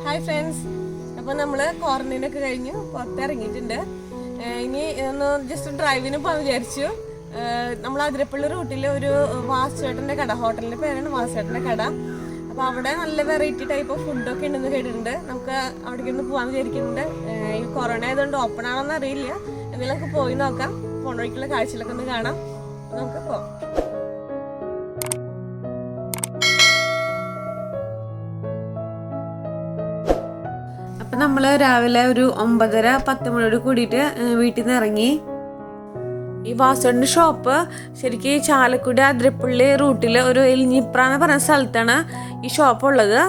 Hi friends, അപ്പോൾ നമ്മൾ ക്വാറന്റൈനൊക്കെ കഴിഞ്ഞു പുറത്തിറങ്ങിയിട്ടുണ്ട്. ഇനി ഒന്ന് ജസ്റ്റ് ഡ്രൈവിന് പോകാൻ വിചാരിച്ചു. നമ്മൾ അതിരപ്പള്ളി റൂട്ടിൽ ഒരു വാസുചേട്ടൻ്റെ കട, ഹോട്ടലിൻ്റെ പേരാണ് വാസുചേട്ടൻ്റെ കട. അപ്പോൾ അവിടെ നല്ല വെറൈറ്റി ടൈപ്പ് ഓഫ് ഫുഡൊക്കെ ഉണ്ടെന്ന് കേട്ടിട്ടുണ്ട്. നമുക്ക് അവിടേക്ക് ഒന്ന് പോകാൻ വിചാരിക്കുന്നുണ്ട്. ഈ കൊറോണ ആയതുകൊണ്ട് ഓപ്പൺ ആണെന്ന് അറിയില്ല. എന്നാലും നമുക്ക് പോയി നോക്കാം, പോണ വഴിക്കുള്ള കാഴ്ചകളൊക്കെ ഒന്ന് കാണാം. നമുക്ക് പോകാം. അപ്പം നമ്മൾ രാവിലെ ഒരു 9:30-10 മണിയോട് കൂടിയിട്ട് വീട്ടിൽ നിന്ന് ഇറങ്ങി. ഈ വാസുവിൻ്റെ ഷോപ്പ് ശരിക്കും ചാലക്കുടി അതിരപ്പള്ളി റൂട്ടിൽ ഒരു എലിഞ്ഞിപ്ര എന്ന് പറയുന്ന സ്ഥലത്താണ് ഈ ഷോപ്പ് ഉള്ളത്.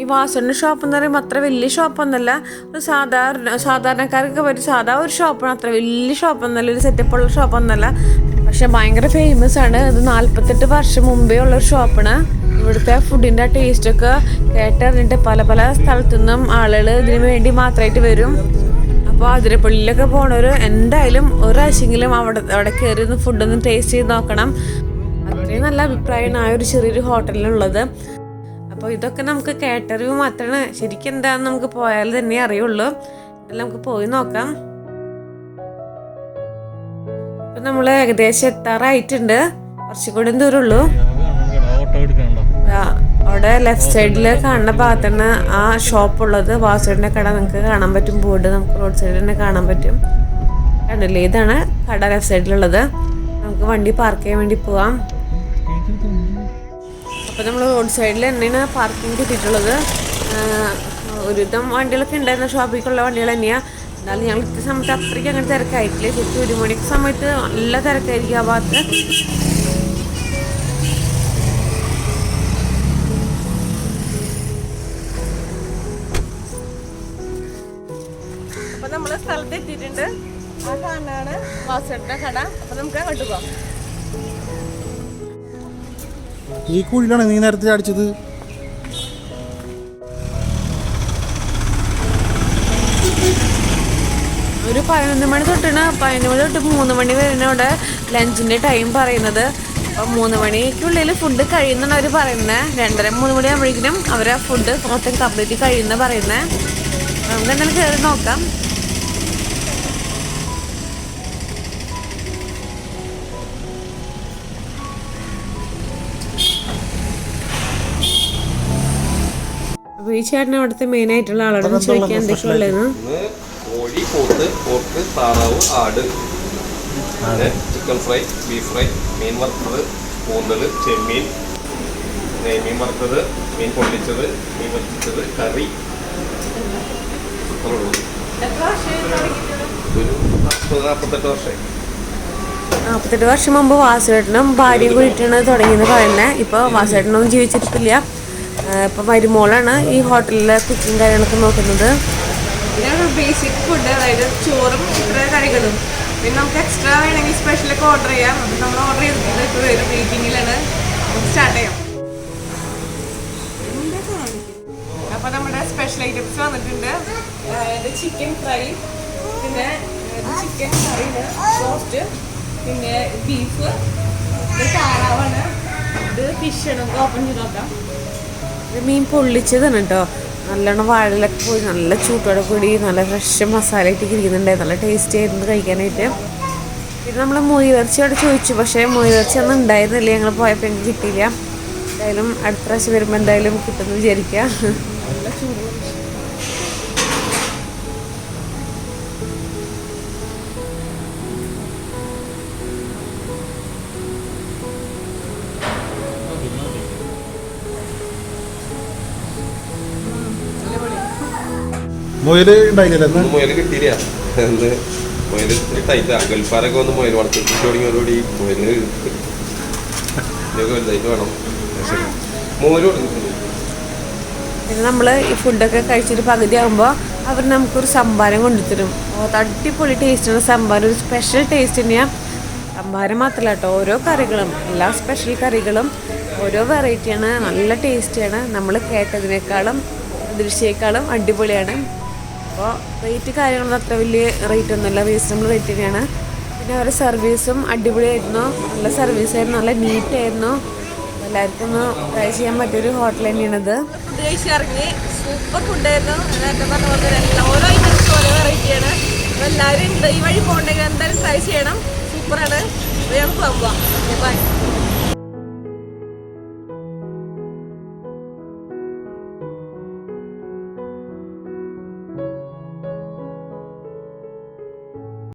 ഈ വാസുവിൻ്റെ ഷോപ്പ് എന്ന് പറയുമ്പോൾ അത്ര വലിയ ഷോപ്പൊന്നുമല്ല, ഒരു സാധാരണക്കാർക്ക് പറ്റും സാധാ ഒരു ഷോപ്പാണ്. അത്ര വലിയ ഷോപ്പൊന്നുമല്ല, ഒരു സെറ്റപ്പുള്ള ഷോപ്പൊന്നുമല്ല. പക്ഷെ ഭയങ്കര ഫേമസ് ആണ്. ഇത് 48 വർഷം മുമ്പേ ഉള്ളൊരു ഷോപ്പാണ്. ഇവിടുത്തെ ഫുഡിൻ്റെ ടേസ്റ്റൊക്കെ കേട്ടറിഞ്ഞിട്ട് പല പല സ്ഥലത്തു നിന്നും ആളുകൾ ഇതിനു വേണ്ടി മാത്രമായിട്ട് വരും. അപ്പോൾ അതിരപ്പള്ളിയിലൊക്കെ പോണവർ എന്തായാലും ഒരാഴ്ചയെങ്കിലും അവിടെ കയറി ഒന്ന് ഫുഡൊന്ന് ടേസ്റ്റ് ചെയ്ത് നോക്കണം. അത്രയും നല്ല അഭിപ്രായമാണ് ആ ഒരു ചെറിയൊരു ഹോട്ടലിലുള്ളത്. അപ്പോൾ ഇതൊക്കെ നമുക്ക് കേട്ടറിവ് മാത്രമാണ്, ശരിക്കും എന്താണെന്ന് നമുക്ക് പോയാൽ തന്നെ അറിയുള്ളൂ. എല്ലാം നമുക്ക് പോയി നോക്കാം. ഇപ്പം നമ്മൾ ഏകദേശം എത്താറായിട്ടുണ്ട്, കുറച്ചുകൂടി ദൂരമുള്ളൂ. അവിടെ ലെഫ്റ്റ് സൈഡിൽ കാണുന്ന ഭാഗത്താണ് ആ ഷോപ്പുള്ളത്, വാസുവിൻ്റെ കട. നിങ്ങൾക്ക് കാണാൻ പറ്റും, ബോർഡ് നമുക്ക് റോഡ് സൈഡിൽ തന്നെ കാണാൻ പറ്റും. കണ്ടില്ലേ, ഇതാണ് കട ലെഫ്റ്റ് സൈഡിലുള്ളത്. നമുക്ക് വണ്ടി പാർക്ക് ചെയ്യാൻ വേണ്ടി പോവാം. അപ്പോൾ നമ്മൾ റോഡ് സൈഡിൽ തന്നെയാണ് പാർക്കിംഗ് കിട്ടിയിട്ടുള്ളത്. ഒരുവിധം വണ്ടികളൊക്കെ ഉണ്ടായിരുന്ന ഷോപ്പിലേക്കുള്ള വണ്ടികൾ തന്നെയാണ്. എന്നാലും ഞങ്ങൾ ഇത്ര സമയത്ത് അത്രയ്ക്ക് അങ്ങനെ തിരക്കായിട്ടില്ല. ശരിക്കും 1 മണിക്ക് സമയത്ത് നല്ല തിരക്കായിരിക്കും ആ ഭാഗത്ത്. അപ്പോൾ നമ്മൾ സ്ഥലത്ത് എത്തിയിട്ടുണ്ട്. ആ കാണാനാണ് വാസുവിൻ്റെ കട. അപ്പോൾ നമുക്ക് അങ്ങോട്ട് പോകാം. ഈ കുഴിയിലാണ് നീ നേരത്തെ അടിച്ചത്. ഒരു 11 മണി തൊട്ടാണ്, 11 മണി തൊട്ട് 3 മണി വരെയാണ് അവിടെ ലഞ്ചിൻ്റെ ടൈം പറയുന്നത്. അപ്പോൾ 3 മണിക്കുള്ളിൽ ഫുഡ് കഴിയുന്നാണ് അവർ പറയുന്നത്. 2:30-3 മണി ആകുമ്പോഴേക്കും അവർ ആ ഫുഡ് മൊത്തം കംപ്ലീറ്റ് കഴിയുന്ന പറയുന്നത്. നമുക്ക് എന്തായാലും കയറി നോക്കാം. അപ്പോൾ ഈ ചേട്ടൻ അവിടുത്തെ മെയിൻ ആയിട്ടുള്ള ആളോട് ചോദിക്കാൻ എന്തൊക്കെയുള്ളതെന്ന്. കോഴി, പോത്ത്, പോർക്ക്, താറാവ്, ആട്, ചിക്കൻ ഫ്രൈ, ബീഫ് ഫ്രൈ, മീൻ വറുത്തത്, കൂന്തൽ, ചെമ്മീൻ, നെയ്മീൻ വറുത്തത്, മീൻ പൊള്ളിച്ചത്, മീൻ വറുത്തത്, കറി. ഒരു 48 വർഷമായി. 48 വർഷം മുമ്പ് വാസുവേട്ടനും ഭാര്യയും കൂടിയിട്ടാണ് തുടങ്ങിയെന്ന് പറയുന്നത്. ഇപ്പോൾ വാസുവേട്ടനൊന്നും ജീവിച്ചിരിപ്പില്ല. ഇപ്പം മരുമോളാണ് ഈ ഹോട്ടലിലെ കുക്കിങ് കാര്യങ്ങളൊക്കെ നോക്കുന്നത്. പിന്നെ ബേസിക് ഫുഡ്, അതായത് ചോറും ഇത്ര കറികളും. പിന്നെ നമുക്ക് എക്സ്ട്രാ വേണമെങ്കിൽ സ്പെഷ്യലൊക്കെ ഓർഡർ ചെയ്യാം. അപ്പം നമ്മൾ ഓർഡർ ചെയ്തിട്ട് വരും. വെയിറ്റിങ്ങിലാണ്, സ്റ്റാർട്ട് ചെയ്യാം. അപ്പോൾ നമ്മുടെ സ്പെഷ്യൽ ഐറ്റംസ് വന്നിട്ടുണ്ട്. അതായത് ചിക്കൻ ഫ്രൈ, പിന്നെ ചിക്കൻ കറിന് റോസ്റ്റ്, പിന്നെ ബീഫ്, ഇത് താറാവാണ്, ഇത് ഫിഷാണ്. നമുക്ക് ഓപ്പൺ ചെയ്ത് നോക്കാം. ഇത് മീൻ പൊള്ളിച്ചതാണ് കേട്ടോ. നല്ലോണം വാഴയിലൊക്കെ പോയി നല്ല ചൂട്ടോടെ കൂടി നല്ല ഫ്രഷ് മസാല ഇട്ട് ഇരിക്കുന്നുണ്ടായി. നല്ല ടേസ്റ്റ് ആയിരുന്നു കഴിക്കാനായിട്ട്. പിന്നെ നമ്മൾ മോയിറച്ചി അവിടെ ചോദിച്ചു, പക്ഷേ മോയിറച്ചി ഒന്നും ഉണ്ടായിരുന്നില്ല. ഞങ്ങൾ പോയപ്പോൾ എനിക്ക് കിട്ടിയില്ല. എന്തായാലും അടുത്ത പ്രാവശ്യം വരുമ്പോൾ എന്തായാലും കിട്ടുമെന്ന് വിചാരിക്കുക. നല്ല ചൂട് മുയല് ഉണ്ടായില്ല, മുയൽ കിട്ടിയില്ല. മുയൽ ടൈറ്റ് ഗൾഫാരൊക്കെ വന്ന് മുയൽ വളർത്തി തുടങ്ങിയോടുകൂടി മുയലിന് വലുതായിട്ട് വേണം. മുയൽ പിന്നെ നമ്മൾ ഈ ഫുഡൊക്കെ കഴിച്ചിട്ട് പകുതി ആകുമ്പോൾ അവർ നമുക്കൊരു സംഭാരം കൊണ്ടുതരും. അടിപൊളി ടേസ്റ്റാണ് സംഭാരം, ഒരു സ്പെഷ്യൽ ടേസ്റ്റ് തന്നെയാണ്. സംഭാരം മാത്രമല്ല കേട്ടോ, ഓരോ കറികളും, എല്ലാ സ്പെഷ്യൽ കറികളും ഓരോ വെറൈറ്റിയാണ്, നല്ല ടേസ്റ്റിയാണ്. നമ്മൾ കേട്ടതിനേക്കാളും പ്രതീക്ഷയേക്കാളും അടിപൊളിയാണ്. അപ്പോൾ റേറ്റ് കാര്യങ്ങളൊന്നും അത്ര വലിയ റേറ്റ് ഒന്നുമില്ല, റീസണബിൾ റേറ്റ് തന്നെയാണ്. പിന്നെ അവരുടെ സർവീസും അടിപൊളിയായിരുന്നു, നല്ല സർവീസായിരുന്നു, നല്ല നീറ്റായിരുന്നു, നല്ല എല്ലാവർക്കും ഒന്ന് ട്രൈ ചെയ്യാൻ പറ്റിയൊരു ഹോട്ടൽ തന്നെയാണിത്. ഫുഡ് കഴിച്ചിറങ്ങി. സൂപ്പർ ഫുഡായിരുന്നു. നേരത്തെ പറഞ്ഞ പോലെ ഓരോ ഐറ്റംസ് ഓരോ വെറൈറ്റിയാണ്. അപ്പോൾ എല്ലാവരും ഈ വഴി പോകണ്ടെങ്കിൽ